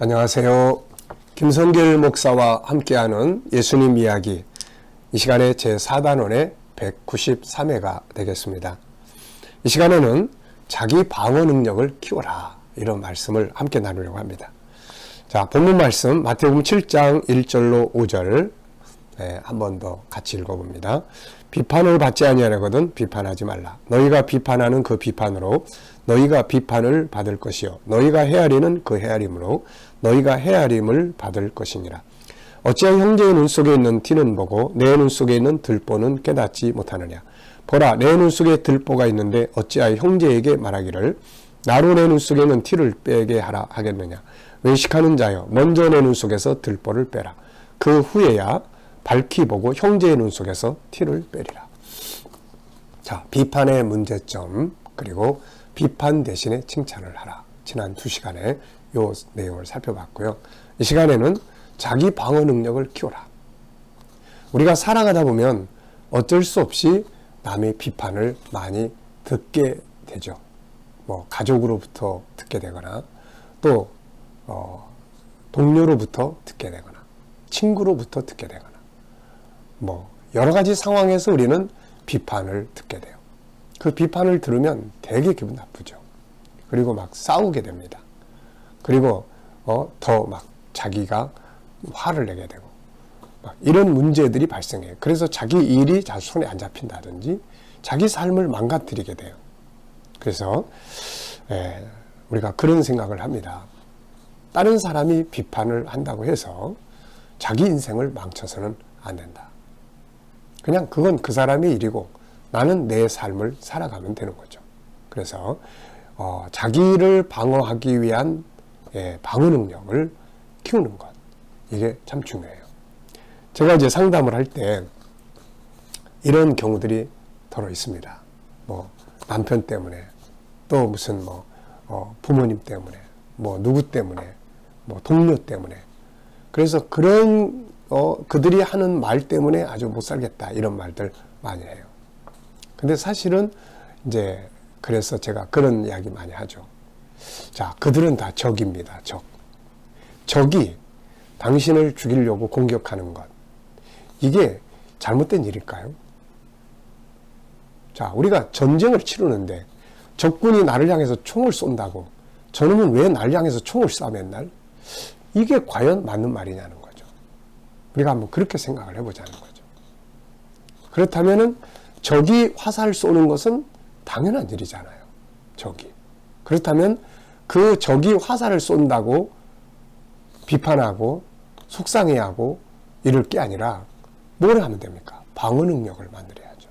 안녕하세요. 김성길 목사와 함께하는 예수님 이야기, 이 시간에 제4단원의 193회가 되겠습니다. 이 시간에는 자기 방어 능력을 키워라, 이런 말씀을 함께 나누려고 합니다. 자, 본문 말씀 마태복음 7장 1절로 5절 한 번 더 같이 읽어봅니다. 비판을 받지 아니하려거든 비판하지 말라. 너희가 비판하는 그 비판으로 너희가 비판을 받을 것이요 너희가 헤아리는 그 헤아림으로 너희가 헤아림을 받을 것이니라. 어찌하여 형제의 눈 속에 있는 티는 보고 내 눈 속에 있는 들보는 깨닫지 못하느냐. 보라, 내 눈 속에 들보가 있는데 어찌하여 형제에게 말하기를 나로 내 눈 속에 있는 티를 빼게 하라 하겠느냐. 외식하는 자여, 먼저 내 눈 속에서 들보를 빼라. 그 후에야 밝히 보고 형제의 눈 속에서 티를 빼리라. 자, 비판의 문제점, 그리고 비판 대신에 칭찬을 하라. 지난 2시간에 이 내용을 살펴봤고요. 이 시간에는 자기 방어 능력을 키워라. 우리가 살아가다 보면 어쩔 수 없이 남의 비판을 많이 듣게 되죠. 가족으로부터 듣게 되거나 또 동료로부터 듣게 되거나 친구로부터 듣게 되거나 여러 가지 상황에서 우리는 비판을 듣게 돼요. 그 비판을 들으면 되게 기분 나쁘죠. 그리고 막 싸우게 됩니다. 그리고 더 막 자기가 화를 내게 되고 이런 문제들이 발생해요. 그래서 자기 일이 잘 손에 안 잡힌다든지 자기 삶을 망가뜨리게 돼요. 그래서 우리가 그런 생각을 합니다. 다른 사람이 비판을 한다고 해서 자기 인생을 망쳐서는 안 된다. 그냥 그건 그 사람의 일이고 나는 내 삶을 살아가면 되는 거죠. 그래서 자기를 방어하기 위한 방어 능력을 키우는 것, 이게 참 중요해요. 제가 이제 상담을 할 때 이런 경우들이 더러 있습니다. 남편 때문에, 또 무슨 부모님 때문에, 누구 때문에, 동료 때문에. 그래서 그런 그들이 하는 말 때문에 아주 못 살겠다, 이런 말들 많이 해요. 근데 사실은 이제 그래서 제가 그런 이야기 많이 하죠. 자, 그들은 다 적입니다. 적이 당신을 죽이려고 공격하는 것, 이게 잘못된 일일까요? 자, 우리가 전쟁을 치르는데 적군이 나를 향해서 총을 쏜다고 저놈은 왜 나를 향해서 총을 쏴 맨날? 이게 과연 맞는 말이냐는 거죠. 우리가 한번 그렇게 생각을 해보자는 거죠. 그렇다면은 적이 화살 쏘는 것은 당연한 일이잖아요. 적이. 그렇다면 그 적이 화살을 쏜다고 비판하고 속상해하고 이럴 게 아니라 뭘 하면 됩니까? 방어 능력을 만들어야죠.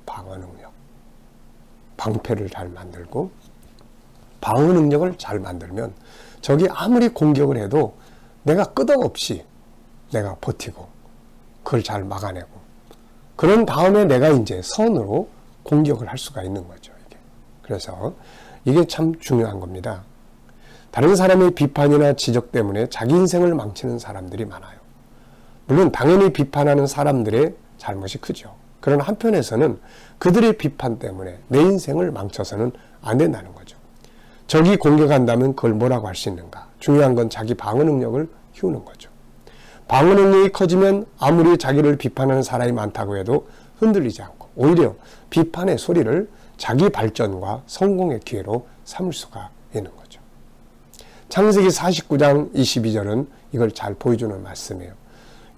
방어 능력. 방패를 잘 만들고 방어 능력을 잘 만들면 적이 아무리 공격을 해도 내가 끄덕없이 내가 버티고 그걸 잘 막아내고 그런 다음에 내가 이제 선으로 공격을 할 수가 있는 거죠. 그래서 이게 참 중요한 겁니다. 다른 사람의 비판이나 지적 때문에 자기 인생을 망치는 사람들이 많아요. 물론 당연히 비판하는 사람들의 잘못이 크죠. 그러나 한편에서는 그들의 비판 때문에 내 인생을 망쳐서는 안 된다는 거죠. 적이 공격한다면 그걸 뭐라고 할 수 있는가? 중요한 건 자기 방어 능력을 키우는 거죠. 방어 능력이 커지면 아무리 자기를 비판하는 사람이 많다고 해도 흔들리지 않고 오히려 비판의 소리를 자기 발전과 성공의 기회로 삼을 수가 있는 거죠. 창세기 49장 22절은 이걸 잘 보여주는 말씀이에요.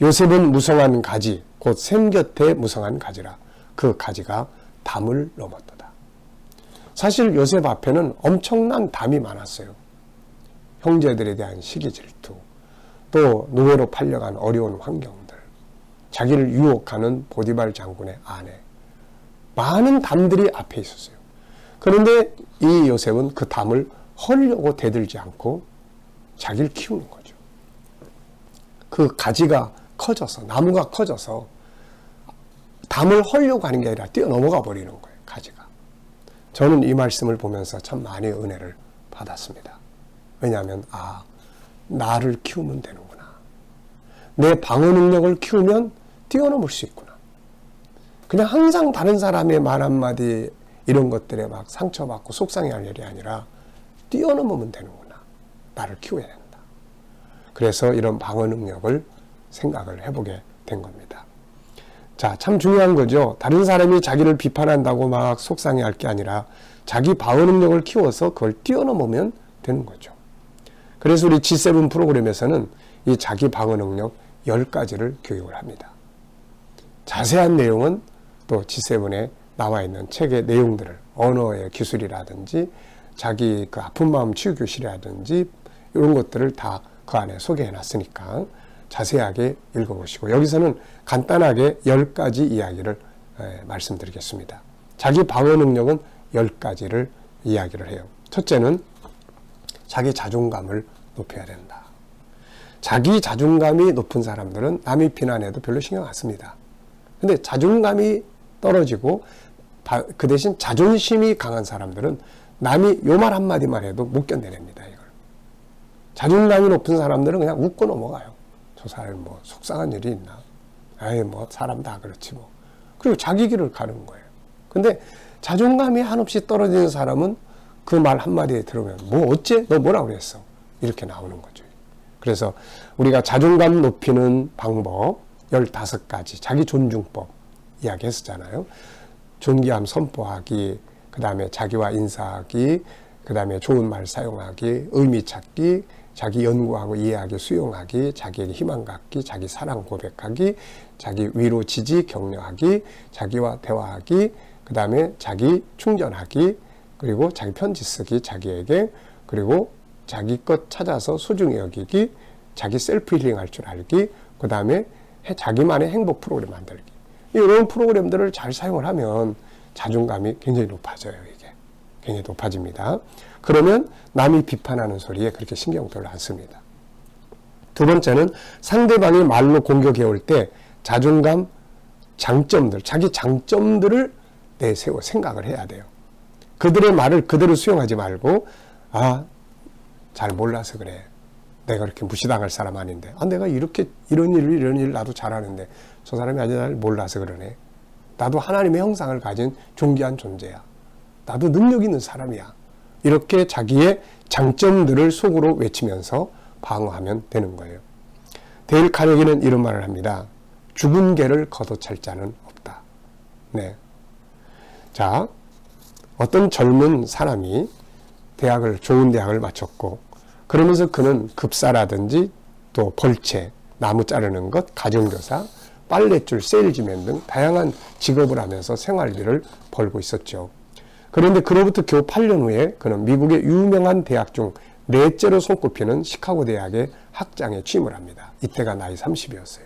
요셉은 무성한 가지, 곧 샘 곁에 무성한 가지라. 그 가지가 담을 넘었도다. 사실 요셉 앞에는 엄청난 담이 많았어요. 형제들에 대한 시기 질투, 또 노예로 팔려간 어려운 환경들, 자기를 유혹하는 보디발 장군의 아내, 많은 담들이 앞에 있었어요. 그런데 이 요셉은 그 담을 헐려고 대들지 않고 자기를 키우는 거죠. 그 가지가 커져서, 나무가 커져서 담을 헐려고 하는 게 아니라 뛰어넘어가 버리는 거예요. 가지가. 저는 이 말씀을 보면서 참 많이 은혜를 받았습니다. 왜냐하면 나를 키우면 되는구나. 내 방어 능력을 키우면 뛰어넘을 수 있구나. 그냥 항상 다른 사람의 말 한마디 이런 것들에 막 상처받고 속상해할 일이 아니라 뛰어넘으면 되는구나. 나를 키워야 된다. 그래서 이런 방어 능력을 생각을 해보게 된 겁니다. 자, 참 중요한 거죠. 다른 사람이 자기를 비판한다고 막 속상해할 게 아니라 자기 방어 능력을 키워서 그걸 뛰어넘으면 되는 거죠. 그래서 우리 G7 프로그램에서는 이 자기 방어 능력 10가지를 교육을 합니다. 자세한 내용은 또 G7에 나와 있는 책의 내용들을 언어의 기술이라든지 자기 그 아픈 마음 치유 교실이라든지 이런 것들을 다 그 안에 소개해 놨으니까 자세하게 읽어보시고, 여기서는 간단하게 10가지 이야기를 말씀드리겠습니다. 자기 방어 능력은 10가지를 이야기를 해요. 첫째는 자기 자존감을 높여야 된다. 자기 자존감이 높은 사람들은 남이 비난해도 별로 신경 안 씁니다. 근데 자존감이 떨어지고 그 대신 자존심이 강한 사람들은 남이 요 말 한마디만 해도 못 견뎌냅니다. 이걸. 자존감이 높은 사람들은 그냥 웃고 넘어가요. 저 사람이 뭐 속상한 일이 있나? 아이 뭐 사람 다 그렇지 뭐. 그리고 자기 길을 가는 거예요. 근데 자존감이 한없이 떨어지는 사람은 그 말 한마디에 들으면 뭐 어째? 너 뭐라고 그랬어? 이렇게 나오는 거죠. 그래서 우리가 자존감 높이는 방법 15가지, 자기 존중법 이야기했었잖아요. 존귀함 선포하기, 그 다음에 자기와 인사하기, 그 다음에 좋은 말 사용하기, 의미 찾기, 자기 연구하고 이해하기, 수용하기, 자기에게 희망 갖기, 자기 사랑 고백하기, 자기 위로 지지 격려하기, 자기와 대화하기, 그 다음에 자기 충전하기, 그리고 자기 편지 쓰기 자기에게, 그리고 자기 것 찾아서 소중히 여기기, 자기 셀프 힐링 할 줄 알기, 그 다음에 자기만의 행복 프로그램 만들기. 이런 프로그램들을 잘 사용을 하면 자존감이 굉장히 높아져요. 이게 굉장히 높아집니다. 그러면 남이 비판하는 소리에 그렇게 신경 별로 안 씁니다. 두 번째는 상대방이 말로 공격해 올 때 자존감 장점들, 자기 장점들을 내세워 생각을 해야 돼요. 그들의 말을 그대로 수용하지 말고, 아, 잘 몰라서 그래. 내가 그렇게 무시당할 사람 아닌데. 아, 내가 이렇게 이런 일 나도 잘하는데 저 사람이 아직 날 몰라서 그러네. 나도 하나님의 형상을 가진 존귀한 존재야. 나도 능력 있는 사람이야. 이렇게 자기의 장점들을 속으로 외치면서 방어하면 되는 거예요. 데일 카네기는 이런 말을 합니다. 죽은 개를 걷어찰 자는 없다. 네. 자, 어떤 젊은 사람이 좋은 대학을 마쳤고, 그러면서 그는 급사라든지 또 벌채, 나무 자르는 것, 가정교사, 빨랫줄, 세일즈맨 등 다양한 직업을 하면서 생활비를 벌고 있었죠. 그런데 그로부터 겨우 8년 후에 그는 미국의 유명한 대학 중 넷째로 손꼽히는 시카고 대학의 학장에 취임을 합니다. 이때가 나이 30이었어요.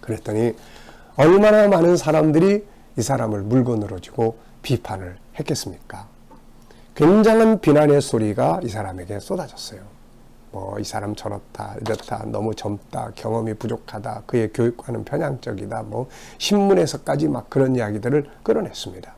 그랬더니 얼마나 많은 사람들이 이 사람을 물건으로 쥐고 비판을 했겠습니까? 굉장한 비난의 소리가 이 사람에게 쏟아졌어요. 뭐 이 사람 저렇다, 이렇다, 너무 젊다, 경험이 부족하다, 그의 교육과는 편향적이다, 뭐 신문에서까지 막 그런 이야기들을 끌어냈습니다.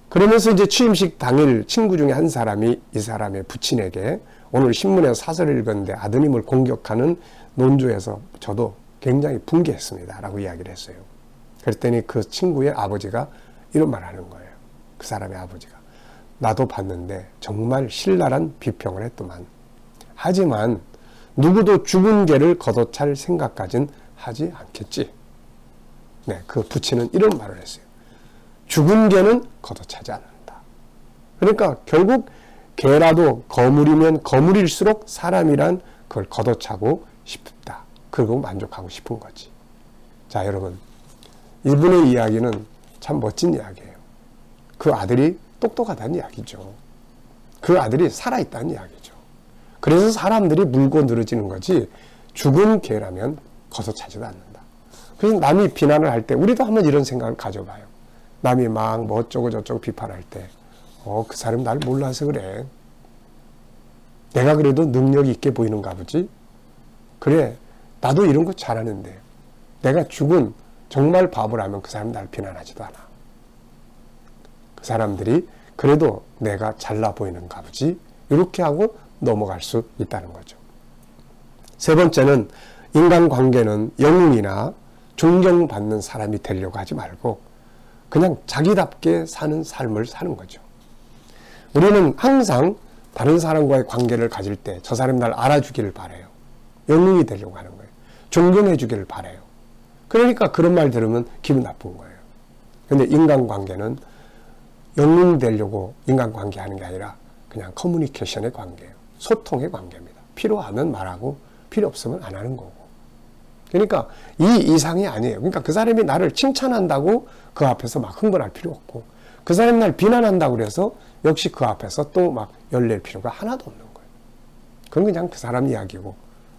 그러면서 이제 취임식 당일 친구 중에 한 사람이 이 사람의 부친에게 오늘 신문에서 사설을 읽었는데 아드님을 공격하는 논조에서 저도 굉장히 분개했습니다 라고 이야기를 했어요. 그랬더니 그 친구의 아버지가 이런 말을 하는 거예요. 그 사람의 아버지가. 나도 봤는데 정말 신랄한 비평을 했더만. 하지만 누구도 죽은 개를 걷어찰 생각까진 하지 않겠지. 네, 그 부친은 이런 말을 했어요. 죽은 개는 걷어차지 않는다. 그러니까 결국 개라도 거물이면 거물일수록 사람이란 그걸 걷어차고 싶다. 그리고 만족하고 싶은 거지. 자, 여러분. 이분의 이야기는 참 멋진 이야기예요. 그 아들이 똑똑하다는 이야기죠. 그 아들이 살아있다는 이야기죠. 그래서 사람들이 물고 늘어지는 거지 죽은 개라면 걷어차지도 않는다. 그래서 남이 비난을 할 때 우리도 한번 이런 생각을 가져봐요. 남이 막 뭐 어쩌고 저쩌고 비판할 때 그 사람 날 몰라서 그래. 내가 그래도 능력이 있게 보이는가 보지. 그래, 나도 이런 거 잘하는데 내가 죽은 정말 바보라면 그 사람 날 비난하지도 않아. 그 사람들이 그래도 내가 잘나 보이는가 보지. 이렇게 하고 넘어갈 수 있다는 거죠. 세 번째는 인간관계는 영웅이나 존경받는 사람이 되려고 하지 말고 그냥 자기답게 사는 삶을 사는 거죠. 우리는 항상 다른 사람과의 관계를 가질 때 저 사람이 날 알아주기를 바라요. 영웅이 되려고 하는 거예요. 존경해 주기를 바라요. 그러니까 그런 말 들으면 기분 나쁜 거예요. 근데 인간관계는 영웅 되려고 인간관계 하는 게 아니라 그냥 커뮤니케이션의 관계예요. 소통의 관계입니다. 필요하면 말하고 필요 없으면 안 하는 거고. 그러니까 이 이상이 아니에요. 그러니까 그 사람이 나를 칭찬한다고 그 앞에서 막 흥분할 필요 없고, 그 사람이 날 비난한다고 그래서 역시 그 앞에서 또 막 열낼 필요가 하나도 없는 거예요. 그건 그냥 그 사람 이야기고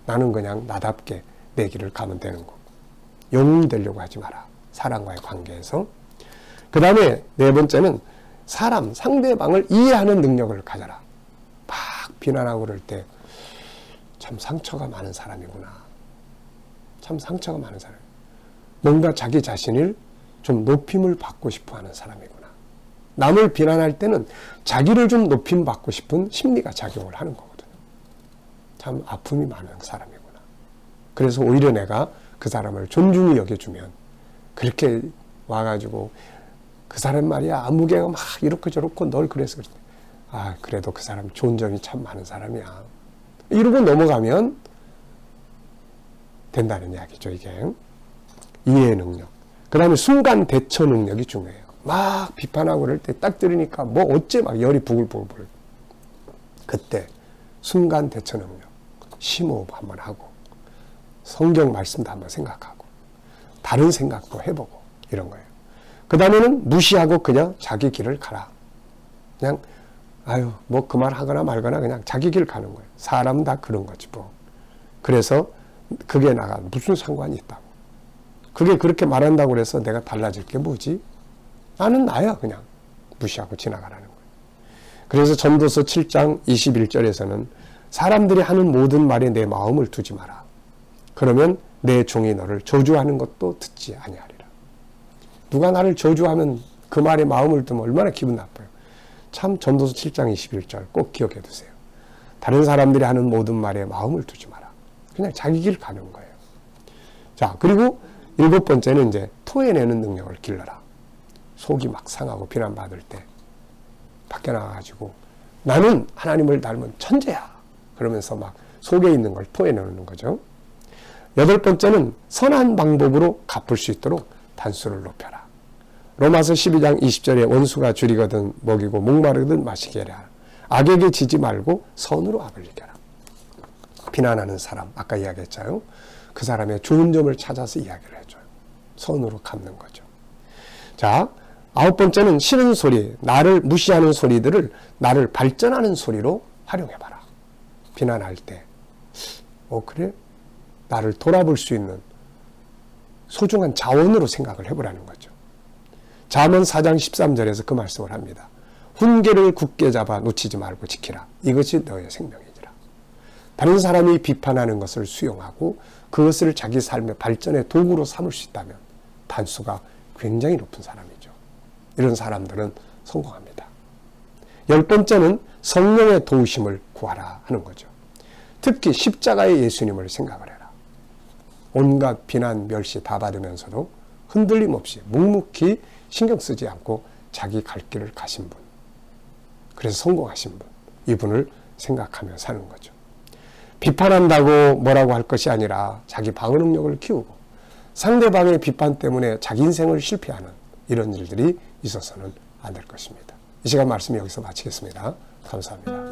나는 그냥 나답게 내 길을 가면 되는 거고. 영웅이 되려고 하지 마라. 사람과의 관계에서. 그 다음에 네 번째는 사람, 상대방을 이해하는 능력을 가져라. 막 비난하고 그럴 때 참 상처가 많은 사람이구나. 참 상처가 많은 사람. 뭔가 자기 자신을 좀 높임을 받고 싶어 하는 사람이구나. 남을 비난할 때는 자기를 좀 높임 받고 싶은 심리가 작용을 하는 거거든요. 참 아픔이 많은 사람이구나. 그래서 오히려 내가 그 사람을 존중히 여겨주면, 그렇게 와가지고 그 사람 말이야 아무개가 막 이렇고 저렇고 널 그래서 그래. 아, 그래도 그 사람 좋은 점이 참 많은 사람이야. 이러고 넘어가면 된다는 이야기죠, 이게. 이해 능력. 그 다음에 순간 대처 능력이 중요해요. 막 비판하고 그럴 때 딱 들으니까 뭐 어째 막 열이 부글부글. 그때 순간 대처 능력. 심호흡 한번 하고, 성경 말씀도 한번 생각하고, 다른 생각도 해보고, 이런 거예요. 그 다음에는 무시하고 그냥 자기 길을 가라. 그냥 아유 뭐 그 말 하거나 말거나 그냥 자기 길 가는 거예요. 사람 다 그런 거지 뭐. 그래서 그게 나가 무슨 상관이 있다고. 그게 그렇게 말한다고 그래서 내가 달라질 게 뭐지? 나는 나야. 그냥 무시하고 지나가라는 거예요. 그래서 전도서 7장 21절에서는 사람들이 하는 모든 말에 내 마음을 두지 마라. 그러면 내 종이 너를 저주하는 것도 듣지 아니하리라. 누가 나를 저주하면 그 말에 마음을 두면 얼마나 기분 나빠요. 참 전도서 7장 21절 꼭 기억해 두세요. 다른 사람들이 하는 모든 말에 마음을 두지 마라. 그냥 자기 길 가는 거예요. 자, 그리고 7번째는 이제 토해내는 능력을 길러라. 속이 막 상하고 비난받을 때 밖에 나가가지고 나는 하나님을 닮은 천재야. 그러면서 막 속에 있는 걸 토해내는 거죠. 8번째는 선한 방법으로 갚을 수 있도록 단수를 높여라. 로마서 12장 20절에 원수가 줄이거든 먹이고 목마르거든 마시게 하라. 악에게 지지 말고 선으로 악을 이겨라. 비난하는 사람, 아까 이야기했잖아요. 그 사람의 좋은 점을 찾아서 이야기를 해줘요. 선으로 갚는 거죠. 자, 9번째는 싫은 소리, 나를 무시하는 소리들을 나를 발전하는 소리로 활용해봐라. 비난할 때 그래? 나를 돌아볼 수 있는 소중한 자원으로 생각을 해보라는 거죠. 잠언 4장 13절에서 그 말씀을 합니다. 훈계를 굳게 잡아 놓치지 말고 지키라. 이것이 너의 생명이니라. 다른 사람이 비판하는 것을 수용하고 그것을 자기 삶의 발전의 도구로 삼을 수 있다면 단수가 굉장히 높은 사람이죠. 이런 사람들은 성공합니다. 10번째는 성령의 도우심을 구하라 하는 거죠. 특히 십자가의 예수님을 생각을 해라. 온갖 비난, 멸시 다 받으면서도 흔들림 없이 묵묵히 신경 쓰지 않고 자기 갈 길을 가신 분. 그래서 성공하신 분. 이분을 생각하며 사는 거죠. 비판한다고 뭐라고 할 것이 아니라 자기 방어 능력을 키우고 상대방의 비판 때문에 자기 인생을 실패하는 이런 일들이 있어서는 안 될 것입니다. 이 시간 말씀 여기서 마치겠습니다. 감사합니다.